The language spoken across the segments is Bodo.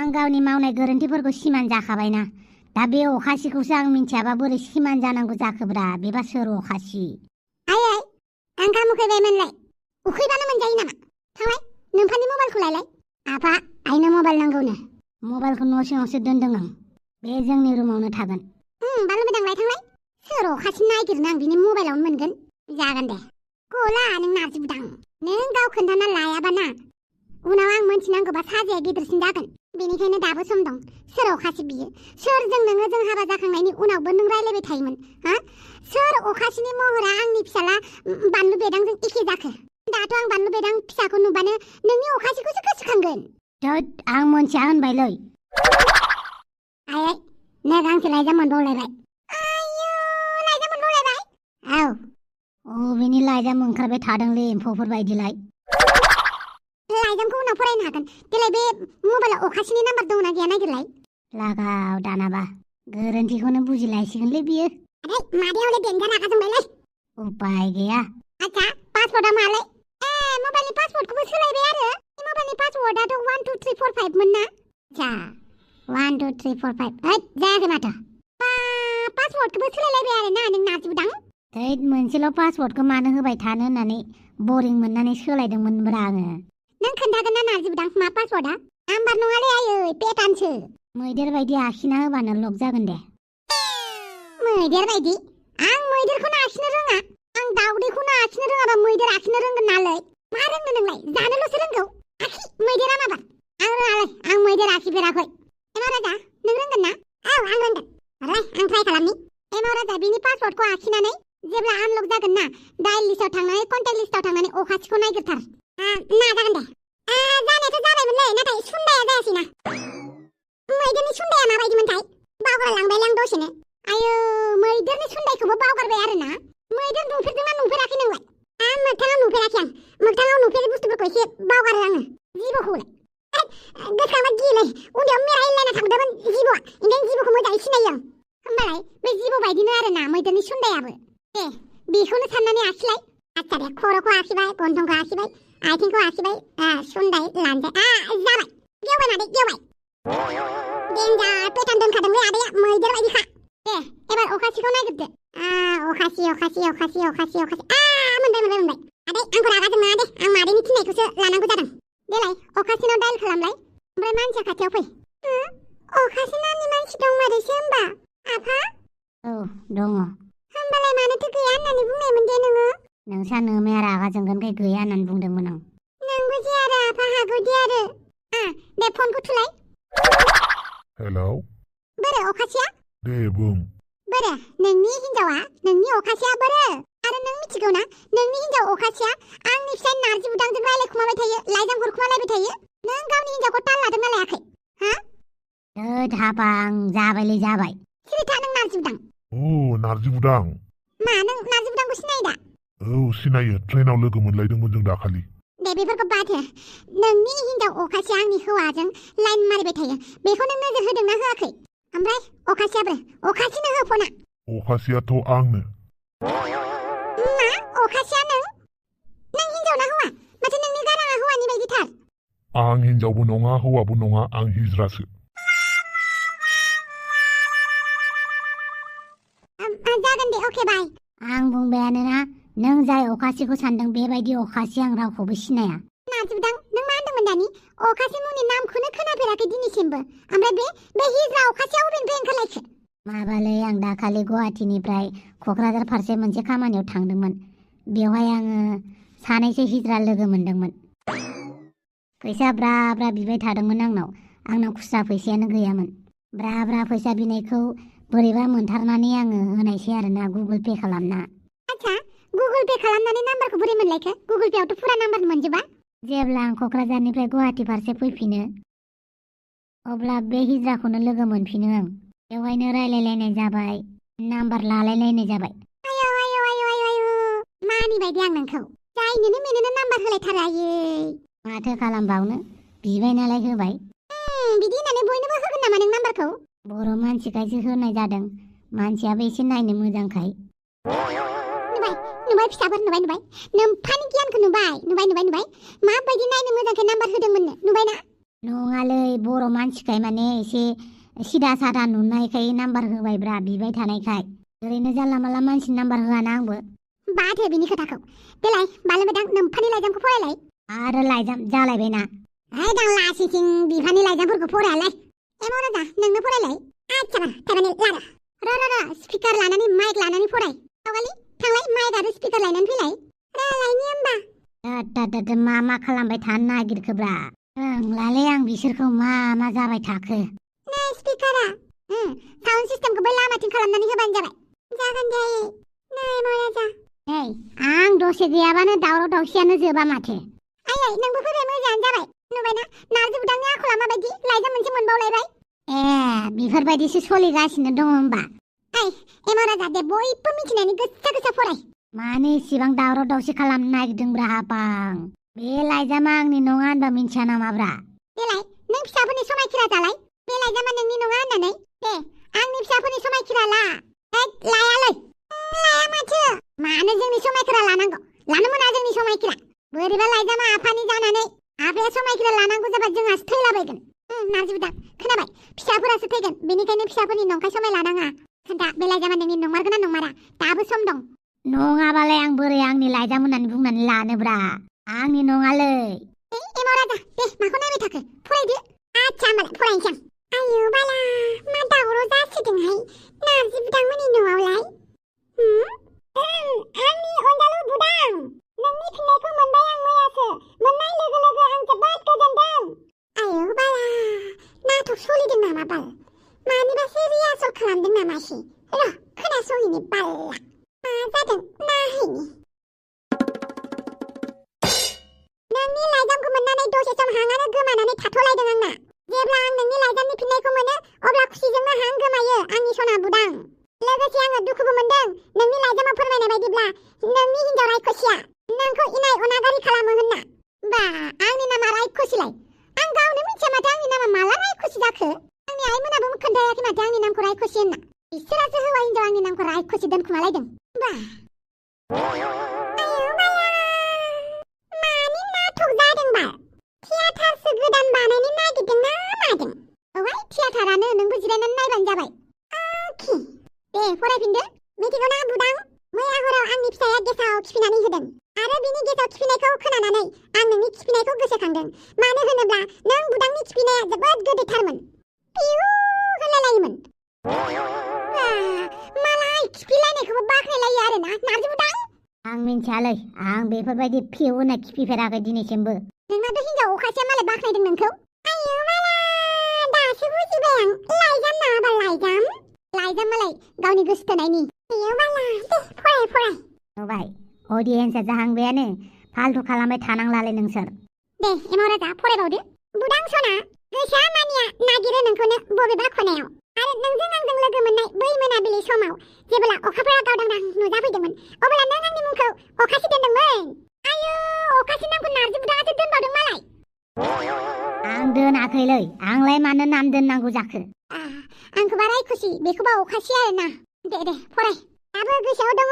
आं गावनि मावनाय गोरोन्थिफोरखौ सिमान जाखाबायना दा बे अखासिखौसो आं मिन्थियाबा बोरै सिमान जानांगौ जाखोब्रा बेबा सोर अखासि आयै आं उखैबायमोनलाय उखैबानो मोनजायो नामा थांलाय नोंफानि मबाइलखौ लायलाय आफा आइनो मबाइल नांगौनो मबाइलखौ न' सिङावसो दोनदों आं बे जोंनि रुमावनो थागोन बानलु बेदांलाय थांलाय सोर अखासि नागिरनो आं बिनि मबाइलावनो मोनगोन जागोन दे गला नों नारजि बुदां नों गाव खोन्थाना लायाबाना उनाव आं मोनथिनांगौबा साजाया गिदिरसिन जागोन बेनिखायनो दाबो सम दं सोर अखासि बियो सोरजों नोङो जों हाबा जाखांनायनि उनावबो नों रायलायबाय थायोमोन हा सोर अखासिनि महरा आंनि फिसाला बानलु बेदांजों एखे जाखो दाथ' आं बानलु बेदां फिसाखौ नुबानो नोंनि अखासिखौसो गोसोखांगोन आं मोनथिया होनबायलै आयै नै गांसे लाइजाम मोनबावलायबाय आयौ लाइजाम मोनबावलायबाय औ बेनि लाइजाम ओंखारबाय थादोंलै एम्फौफोर बायदिलाय लाइजामखौ उनाव फरायनो हागोन देलाय बे मबाइलाव अखासिनि नाम्बार दंना गैया नागिरलाय लागाव दानाबा गोरोन्थिखौनो बुजिलायसिगोनलै बियो आदै मादैयावलाय देनजार रागा जोंबायलै उपाय गैया आच्छा पासवर्डआ मालाय मबाइलनि पासवर्डखौबो सोलायबाय आरो मबाइलनि पासवर्डआथ' 1 2 3 4 5 मोन ना आच्छा 1 2 3 4 5 हैद जायाखै माथो पासवर्डखौबो सोलायलायबाय आरो ना नों नारजिबुदां मोनसेल' पासवर्डखौ मानो होबाय थानो होननानै बरिं मोननानै सोलायदोंमोनब्रा आङो नों खोन्थागोन ना नारजिबुदां मा पासवर्डआ नाम्बार नङालै आयै पेटार्नसो मैदेर बायदि आखिना होबानो लक जागोन दे मैदेर बायदि आं मैदेरखौनो आखिनो रोङा आं दाउदैखौनो आखिनो रोङाबा मैदेर आखिनो रोंगोन नालाय मा रोंनो नोंलाय जानोल'सो रोंगौ आखि मैदेरा माबा आं रोङालै आं मैदेर आखिफेराखै एमाव राजा नों रोंगोन ना आं रोंगोन आं ट्राइ खालामनि एमाव राजा बिनि पासवर्डखौ आखिनानै जेब्ला आनलक जागोन ना डायल लिस्टआव थांनानै कन्टेक्ट लिस्टआव थांनानै अखासिखौ नागिरथार नाजागोन दे जानायाथ' जाबायमोनलै नाथाय सुन्दाया जायासैना मैदेरनि सुन्दाया माबायदिमोनथाय बावगारलांबायलां दसेनो आयौ मैदेरनि सुन्दायखौबो बावगारबाय आरोना मैदेर नुफेरदोंना नुफेराखै नोंलाय मोगथाङाव नुफेराखै आं मोगथाङाव नुफेरै बुस्थुफोरखौ एसे बावगारो आङो जिबौखौलाय गोसोखांबा गियोलै उन्दैयाव मेरायलायना थांदोंमोन जिबौआ ओंखायनो जिबौखौ मोजाङै सिनायो आं होमबालाय बे जिबौ बायदिनो आरोना मैदेरनि सुन्दायाबो दे बेखौनो साननानै आखिलाय आच्छा दे खर'खौ आखिबाय गन्थंखौ आखिबाय आथिंखौ आखिबाय सुन्दाय लानजाय जाबाय गेवबाय मादै गेवबाय देन्जार पेटार्न दोनखादोंलै आदैया मैदेर बायदिखा दे एबार अखासिखौ नागिरदो अखासि मोनबाय आदै आंखौ रागा जोंनाङा दे आं मादैनि थिननायखौसो लानांगौ जादों देलाय अखासिनाव डायल खालामलाय ओमफ्राय मानसिया खाथियाव फै अखासि नामनि मानसि दं मादैसो होमबा आफा औ दङ होमबालाय मानोथो गैया होननानै बुंनायमोन दे नोङो नोंसा नोमाया रागा जोंगोनखाय गैया होननानै बुंदोंमोन आं नोंबो जे आरो आफा हागौ दे आरो दे फनखौ थुलाय हेलौ बोरो अखासिया दे बुं बोरो नोंनि हिन्जावा नोंनि अखासिया बोरो आरो नों मिथिगौ ना नोंनि हिन्जाव अखासिया आंनि फिसाय नारजि बुदांजों रायलायखुमाबाय थायो लाइजाम हरखुमालायबाय थायो नों गावनि हिन्जावखौ ताल लादोंना लायाखै हाबां जाबायलै जाबाय सिरि था नों नारजि बुदां नारजि बुदां मा नों नारजि बुदांखौ सिनायो दा औ सिनायो ट्रेनाव लोगो मोनलायदोंमोन जों दाखालि दे बेफोरखौ बाद हो नोंनि हिन्जाव अखासिया आंनि हौवाजों लाइन मारिबाय थायो बेखौ नों नोजोर होदोंना होआखै ओमफ्राय अखासियाबो अखासिनो हो फना अखासियाथ' आंनो मा अखासिया नों हिन्जाव ना हौवा माथो नोंनि गाराङा हौवानि बायदिथार आं हिन्जावबो नङा हौवाबो नङा आं हिजरासो जागोन दे अके बाय आं बुंबायानोना नों जाय अखासिखौ सानदों बेबायदि अखासि आं रावखौबो सिनाया नारजि बुदां नों मा होनदोंमोन दानि अखासि मुंनि नामखौनो खोनाफेराखै दिनैसिमबो ओमफ्राय बे हिजरा अखासिया अबेनिफ्राय ओंखारलायखो माबालै आं दाखालि गुवाहाटीनिफ्राय क'क्राझार फारसे मोनसे खामानियाव थांदोंमोन बेवहाय आङो सानैसो हिजरा लोगो मोनदोंमोन फैसा ब्रा ब्रा बिबाय थादोंमोन आंनाव खुस्रा फैसायानो गैयामोन ब्रा ब्रा फैसा बिनायखौ बोरैबा मोनथारनानै आङो होनायसै आरोना गुगोल पे खालामना आच्छा गुगोल पे खालामनानै नाम्बारखौ बोरै मोनलायखो गुगोल पेआवथ' फुरा नाम्बार मोनजोबा जेब्ला आं क'क्राझारनिफ्राय गुवाहाटी फारसे फैफिनो अब्ला बे हिजराखौनो लोगो मोनफिनो आं बेवहायनो रायलायलायनाय जाबाय नाम्बार लालायलायनाय जाबाय आयौ मानि बायदि आं नोंखौ जायनोनो मेनोनो नाम्बार होलायथारो आयै माथो खालामबावनो बिबाय नालाय होबाय बिदि होननानै बयनोबो होगोन नामा नों नाम्बारखौ बर' मानसिखायसो होनाय जादों मानसियाबो एसे नायनो मोजांखाय नुबाय फिसाफोर नुबाय नोम्फानि गियानखौ नुबाय माबायदि नायनो मोजांखाय नाम्बार होदोंमोननो नुबायना नङालै बर' मानसिखाय माने एसे सिदा सादा नुनायखाय नाम्बार होबायब्रा बिबाय थानायखाय ओरैनो जानला मानला मानसिनि नाम्बार होआना आंबो बाथो बिनि खोथाखौ देलाय बाले मोदां नोम्फानि लाइजामखौ फरायलाय आरो लाइजाम जालायबायना है दां लासिथिं बिफानि लाइजामफोरखौ फरायालाय एमाव राजा नोंनो फरायलाय आच्छा थारमाने लारा र स्पिकार लानानै माइक लानानै फराय आवगालि थांलाय माइक आरो स्पिकार लायनानै फैलाय रायलायनि होमबा मा खालामबाय थानो नागिरखोब्रा रोंलालै आं बिसोरखौ मा जाबाय थाखो नै स्पिकारा साउन्ड सिस्टेमखौ बै लामाथिं खालामनानै होबानो जाबाय जागोन दे नै एमाव राजा नै आं दसे गैयाबानो दावराव दावसियानो जोबा माथो आयै नोंबो फैबाय मोजाङानो जाबाय नुबायना नारजि बुदांनि आखला माबायदि लाइजाम मोनसे मोनबावलायबाय बेफोरबायदिसो सोलिगासिनो दङ होमबा ओइ एमाव राजा दे बयबो मिथिनायनि गोसा फराय मानो इसिबां दावराव दावसि खालामनो नागिरदोंब्रा हाबां बे लाइजामा आंनि नङा होनबा मिन्थिया नामाब्रा देलाय नों फिसाफोरनि समायखिरा जालाय बे लाइजामा नोंनि नङा होननानै दे आंनि फिसाफोरनि समायखिरा ला लायालै लाया माथो मानो जोंनि समायखिरा लानांगौ लानो मोना जोंनि समायखिरा बोरैबा लाइजामा आफानि जानानै आफाया समायखिरा लानांगौ जाबा जोंहासो थैलाबायगोन नारजि बुदां खोनाबाय फिसाफोरासो थैगोन बेनिखायनो फिसाफोरनि नंखाय समाय लानाङा खोन्था बे लाइजामा नोंनि नंमारगोना नंमारा दाबो सम दं नङाबालाय आं बोरै आंनि लाइजाम होननानै बुंनानै लानोब्रा आंनि नङालै एमाव राजा दे माखौ नायबाय थाखो फरायदो आच्छा होमबालाय फरायनोसै आं आयौ बाला मा दावराव जासिदोंहाय नारजि बुदांमोननि न'आवलाय आंनि अनजालु बुदां नोंनि फिननायखौ मोनबाय आं मैयासो मोननाय लोगो लोगो आं जोबोद गोजोनदों आयौ बाला नाटक सोलिदों नामा बाल मानिबासो रिहार्सेल खालामदों नामासै र' खोनासंहैनि बाल्ला मा जादों नायहैनि नोंनि लाइजामखौ मोननानै दसे सम हांआनो गोमानानै थाथ'लायदों आंना जेब्ला आं नोंनि लाइजामनि फिननायखौ मोनो अब्ला खुसिजोंनो हां गोमायो आंनि सना बुदां लोगोसे आङो दुखुबो मोनदों नोंनि लाइजामाव फोरमायनाय बायदिब्ला नोंनि हिन्जाव रायखसिया नोंखौ इनाय अनागारि खालामो होनना बा आंनि नामा रायखसिलाय आं गावनो मिथिया माथो आंनि नामा माला रायखसि जाखो आंनि आइमोनाबो खोन्थायाखै माथो आंनि नामखौ रायखसि होनना बिसोरासो हौवा हिन्जाव आंनि नामखौ रायखसि दोनखुमालायदों बा थियाटारसो गोदान बानायनो नागिरदों ना मादों औहाय थियाटारानो नोंबो जिरायनानै नायबानो जाबाय आखि दे फरायफिनदो मिथिगौ ना बुदां मैया हराव आंनि फिसाया गेसाव खिफिनानै होदों आरो बिनि गेसाव खिफिनायखौ खोनानानै आं नोंनि खिफिनायखौ गोसोखांदों मानो होनोब्ला नों बुदांनि खिफिनाया जोबोद गोदैथारमोन पिउ होनलायलायोमोन मालाय खिफिलायनायखौबो बाख्नायलायो आरोना नारजि बुदां आं मिन्थियालै आं बेफोरबायदि फिउ होनना खिफिफेराखै दिनैसिमबो नोंनाथ' हिन्जाव अखासेया मालाय बाख्नायदों नोंखौ आयौ माला दासो बुजिबाय आं लाइजाम नामाबा लाइजाम मालाय गावनि गोसो थोनायनि आयौ माला दे फराय नुबाय अडियेन्सआ जाहांबायानो फाल्थु खालामबाय थानांलालै नोंसोर दे एमाव राजा फरायबावदो बुदां सना गोसोआ मानिया नागिरो नोंखौनो बबेबा खनायाव आरो नोंजों आंजों लोगो मोननाय बै मोनाबिलि समाव जेब्ला अखाफोरा गावदांदां नुजाफैदोंमोन अब्ला नों आंनि मुंखौ अखासि दोनदोंमोन आयौ अखासि नामखौ नारजि बुदाङासो दोनबावदों मालाय आं दोनाखैलै आंलाय मानो नाम दोननांगौ जाखो आंखौबा रायखुसि बेखौबा अखासि आरोना दे फराय दाबो गोसोआव दङ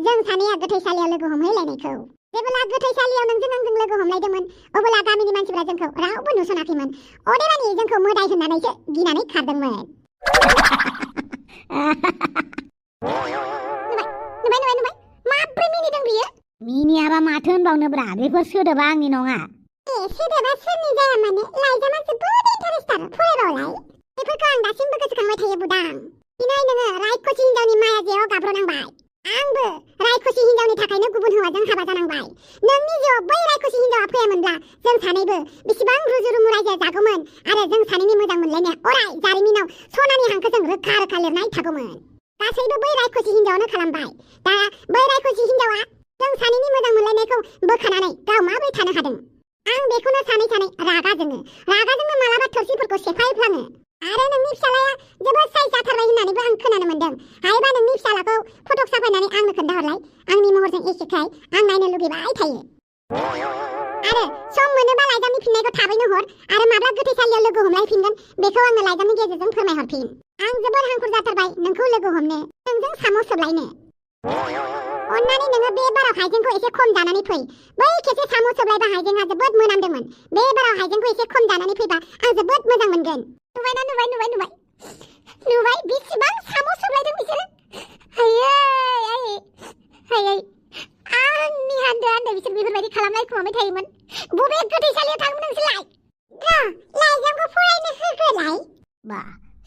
जों सानैया गोथैसालियाव लोगो हमहैलायनायखौ जेब्ला गोथैसालियाव नोंजों आंजों लोगो हमलायदोंमोन अब्ला गामिनि मानसिफ्रा जोंखौ रावबो नुसनाखैमोन अदेबानि जोंखौ मोदाय होननानैसो गिनानै खारदोंमोन नुबाय माब्रै मिनिदों बियो मिनियाबा माथो होनबावनोब्रा बेफोर सोदोबा आंनि नङा सोदोबा सोरनि जाया माने लाइजामा जोबोद इन्टारेस्टार फरायबावलाय बेफोरखौ आं दासिमबो गोसोखांबाय थायो बुदां दिनै नोङो रायखसि हिन्जावनि माया जेयाव गाब्रनांबाय आंबो रायखसि हिन्जावनि थाखायनो गुबुन हौवाजों हाबा जानांबाय नोंनि जिउआव बै रायखसि हिन्जावा फैयामोनब्ला जों सानैबो बेसेबां रुजु रुमु रायजो जागौमोन आरो जों सानैनि मोजां मोनलायनाया अराय जारिमिनाव सनानि हांखोजों रोखा रोखा लिरनाय थागौमोन गासैबो बै रायखसि हिन्जावानो खालामबाय दा बै रायखसि हिन्जावा जों सानैनि मोजां मोनलायनायखौ बोखानानै गाव माबोरै थानो हादों आं बेखौनो सानै रागा जोङो मालाबा थोरसिफोरखौ सेफायफ्लाङो आरो नोंनि फिसालाया जोबोद साइज जाथारबाय होननानैबो आं खोनानो मोन्दों हायोबा नोंनि फिसालाखौ फटक साफायनानै आंनो खोन्थाहरलाय आंनि महरजों एखेखाय आं नायनो लुगैबाय थायो आरो सम मोनोबा लाइजामनि फिननायखौ थाबैनो हर आरो माब्ला गोथैसालियाव लोगो हमलायफिनगोन बेखौ आंनो लाइजामनि गेजेरजों फोरमायहरफिन आं जोबोद हांखुर जाथारबाय नोंखौ लोगो हमनो नोंजों साम' सोबलायनो अन्नानै नोङो बे बाराव हाइजेंखौ एसे खम जानानै फै बै खेबसे साम' सोबलायबा हाइजेंआ जोबोद मोनामदोंमोन बे बाराव हाइजेंखौ एसे खम जानानै फैबा आं जोबोद मोजां मोनगोन नुबायना नुबाय बेसेबां साम' सोबलायदों बिसोरो आयै आंनि हान्दो बिसोर बेफोरबायदि खालामलायखुमाबाय थायोमोन बबे गोथैसालियाव थाङोमोन नोंसोरलाय लाइजामखौ फरायनो होग्रोलाय बा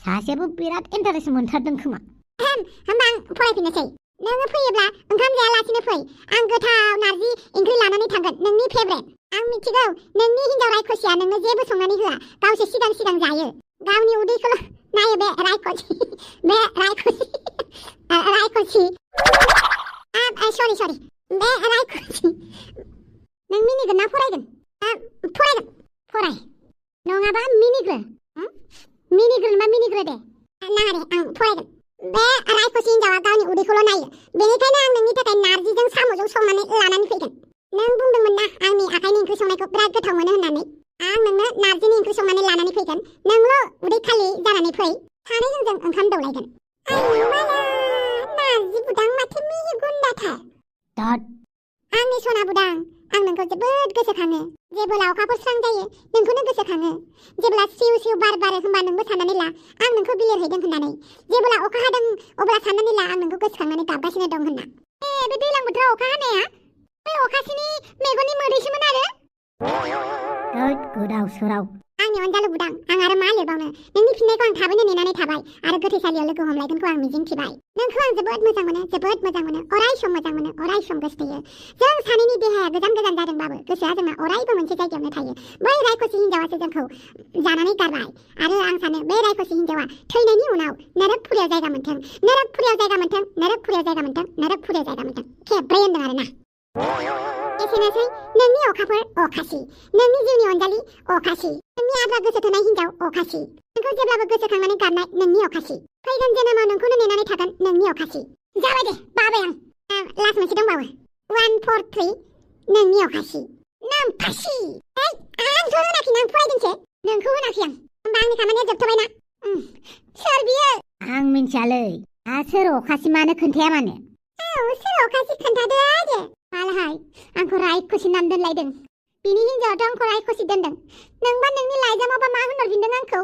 सासेयाबो बिराद इन्टारेस्ट मोनथारदों खोमा होमबा आं फरायफिननोसै नोङो फैयोब्ला ओंखाम जायालासिनो फै आं गोथाव नारजि ओंख्रि लानानै थांगोन नोंनि फेभरेट आं मिथिगौ नोंनि हिन्जाव रायखसिया नोंनो जेबो संनानै होआ गावसो सिगां जायो गावनि उदैखौल' नायो बे रायखसि सरि बे रायखसि नों मिनिगोन ना फरायगोन फराय नङाबा मिनिग्रो दे नाङा दे आं फरायगोन बे रायखसि हिन्जावा गावनि उदैखौल' नायो बेनिखायनो आं नोंनि थाखाय नारजिजों साम'जों संनानै लानानै फैगोन नों बुंदोंमोन ना आंनि आखाइनि ओंख्रि संनायखौ बिराद गोथाव मोनो होननानै आं नोंनो नारजिनि ओंख्रि संनानै लानानै फैगोन नोंल' उदै खालि जानानै फै सानैजों जों ओंखाम दौलायगोन नारजि बुदां माथो मिहि गुन्दाथार आंनि सना बुदां आं नोंखौ जोबोद गोसोखाङो जेब्ला अखाफोर स्रां जायो नोंखौनो गोसोखाङो जेब्ला सिउ बार बारो होनबा नोंबो साननानै ला आं नोंखौ बिलिरहैदों होननानै जेब्ला अखा हादों अब्ला साननानै ला आं नोंखौ गोसोखांनानै गाबगासिनो दं होनना बे दैज्लां बोथोराव अखा हानाया बे अखासिनि मेगननि मोदैसोमोन आरो गोदाव सोराव आंनि अनजालु बुदां आं आरो मा लिरबावनो नोंनि फिननायखौ आं थाबैनो नेनानै थाबाय आरो गोथैसालियाव लोगो हमलायगोनखौ आं मिजिंथिबाय नोंखौ आं जोबोद मोजां मोनो अराय सम मोजां मोनो अराय सम गोसोथोयो जों सानैनि देहाया गोजान जादोंबाबो गोसोआ जोंना अरायबो मोनसे जायगायावनो थायो बै रायखसि हिन्जावासो जोंखौ जानानै गारबाय आरो आं सानो बे रायखसि हिन्जावा थैनायनि उनाव नरकपुरियाव जायगा मोनथों खेब्रै होनदों आरोना एसेनोसै नोंनि अखाफोर अखासि नोंनि जिउनि अनजालि अखासि नोंनि आद्रा गोसो थोनाय हिन्जाव अखासि नोंखौ जेब्लाबो गोसोखांनानै गारनाय नोंनि अखासि फैगोन जोनोमाव नोंखौनो नेनानै थागोन नोंनि अखासि जाबाय दे बाबाय आं लास्ट मोनसे दंबावो 143 नोंनि अखासि नामफासि आंथ' होनाखै आं फरायदोंसो नोंखौ होनाखै आं होमबा आंनि खामानिया जोबथ'बायना सोर बियो आं मिन्थियालै सोर अखासि मानो खोन्थाया मानो सोर अखासि खोन्थादो आरो मालाहाय आंखौ रायखसि नाम दोनलायदों बिनि हिन्जावाथ' आंखौ रायखसि दोनदों नोंबा नोंनि लाइजामावबा मा होनहरफिनदों आंखौ